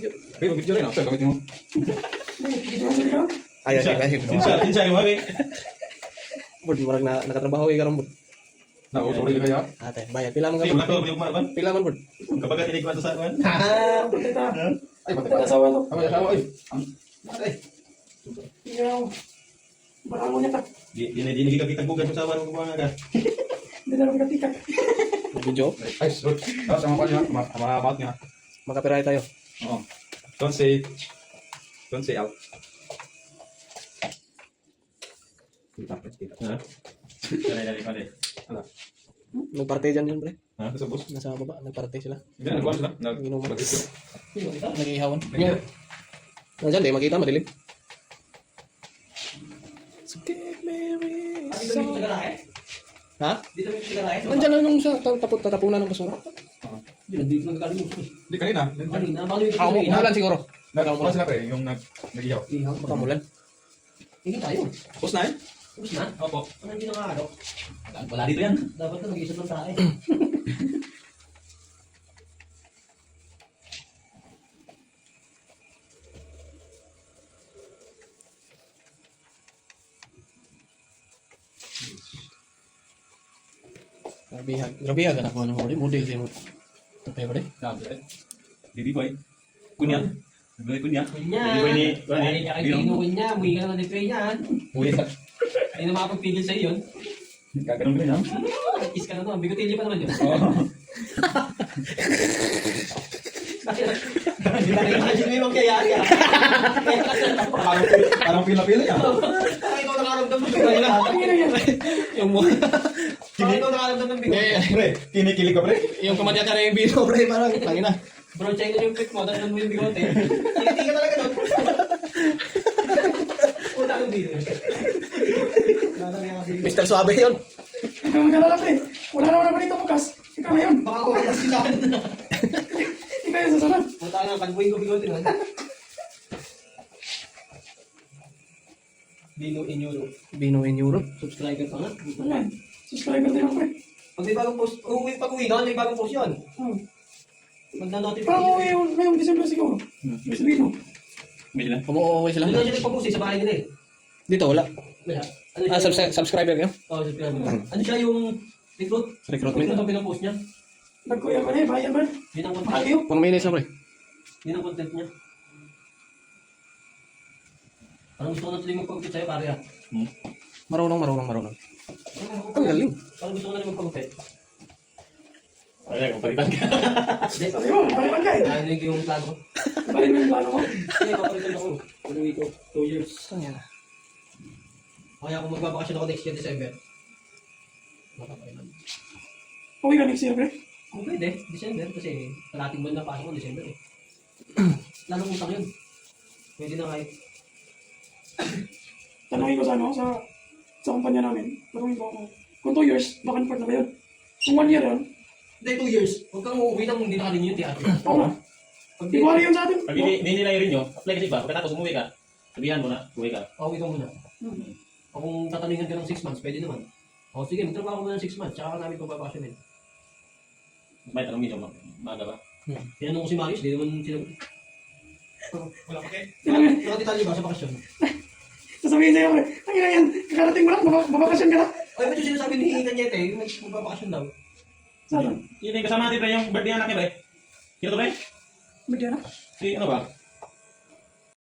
video. Pero video rin, after gamitin mo. Ay, Tinsa yung hari. Bud, marag na nakatrabaho kay karon bud. Na, sorry kaya. Ate, bayad pila man Ay, ka. wala ko, kumaban. Pila man bud. Kapag tinig ko sa kuan. Patita. Ay, pati Asawa to. Ay, asawa ay. Ay. Ikaw. Barango niya ta. Di ka kitagbugan sa awan ko mga ka. Hindi na rin katika. Video. Ay, sorry. Tapos ang niya, mabat niya. Makapiray tayo. Oo. Don't say out. Ha? Dali, pare. Ala. Nagparte dyan yun, pre. Ha? Sa bus. Nasa baba, nagparte sila. Hindi, nagkuhan sila. Inuman. Mag-isip. Nag-ihawan. Nandiyan, di makita, madilim. So give me reason. Ha? Dito may sigara eh. Nandiyan lang yung sa tatapunan ng basura. Dito nagkalimos. Hindi, kanina. Kanina, bali Ako, umulan siguro. Nagkuhan sila pre, yung nag-ihaw. Baka umulan. Hindi tayo. Bus na eh? Tapos na? Opo. Ano hindi nakakado? Wala dito yan. Dapat na mag-isip ng tayo. Grabe ka na ko ng huli. Model din mo. Tapay ba rin? Bibi boy. Kunyan. Nagbalik kunya. Kunya. Bibi boy ni... Ay, niya kay Pino kunya. Muhi ka na ng tray niyan. Uy, Ay na makapagpigil sa'yo yun. kaganon ko yan. Kiss ka na to. Bigotilyo pa naman yun. Oo. Hindi na imagine mo yung mangyayari ah. Parang pila-pila yan. Parang ikaw nakaramdam ng bigotilyo. Yung mo. Parang ikaw nakaramdam ng bigotilyo. Pre, kinikilig ka pre. Yung kamadya ka na yung bino, pre. Parang, tangina. Bro, check na yung pic mo. Tapos mo yung bigote. Hindi ka talaga doon. Puta kang video. Mr. Suabe yun. Ikaw mag-alala pre. Wala naman naman dito bukas. Ikaw na yun. Baka ko kasi sila. Ikaw yung sasalan. Puta nga, kalbuhin ko bigote nun. Bino in Europe. Bino in Europe. Subscriber pa nga. Ayan. Subscriber din ako pre. Pag may bagong post, pag uwi ka, may bagong post yun. Pag Parang na-notification. ngayong December siguro. Sabihin mo. Bila. Umuuwi sila. Doon siya nagpag-post eh, sa bahay nila eh. Dito, wala. Wala. Ano siya? Subscriber kayo? Oo, subscriber. Ano siya yung recruit? Recruitment. Recruit ang pinapost niya. Nagkuya ka na eh. Bayan ba? Yun ang content. Ayaw. Puno minutes na, pre. Yun ang content niya. Parang gusto ko na tuloy magpagupit sa'yo, pare ah. Marunong. Ang galing. Parang gusto ko na rin magpagupit. Ay, kung palitan ka. Hindi. Sabi mo, palitan ka eh. Narinig ko yung plano ko. Balik mo yung plano mo. Hindi, papalitan ako. Pag-uwi ko, 2 years. Saan yan? Kaya kung magbabakasyon ako next year, December. Makapailan. Uwi ka next year pre. Kung pwede, December. Kasi kalating buwan na pasok ko, December eh. Lalong utang yun. Pwede na kahit. Tanungin ko sa ano, sa kumpanya namin. Tanungin ko kung 2 years, baka part na ba yun? Kung 1 year yun, Hindi, 2 years. Huwag kang uuwi nang hindi nakarenew yung teatro. oo na. Pag Di wala yun sa atin. Pag hindi nila i-renew, apply kasi ba? Pagkatapos umuwi ka, sabihan mo na, umuwi ka. Pauwi ka muna. O kung tataningan ka ng 6 months, pwede naman. O sige, magtrabaho ko muna ng 6 months, tsaka ka namin pagbabakasyonin. May tanong medyo maaga ba? Tinanong ko si Marius, di naman sinagot. Wala pa kayo. Nakadetalye ba sa bakasyon? Sasabihin sa'yo pre. Ang ina yan. Kakarating mo lang. Babakasyon ka na. Ay, ba't yung sinasabi ni Kanyete, yung magbabakasyon daw? Saan? Yun yung kasama natin pre, yung birthday anak niya pre. Kino to pre? Bigyan na. Si ano ba?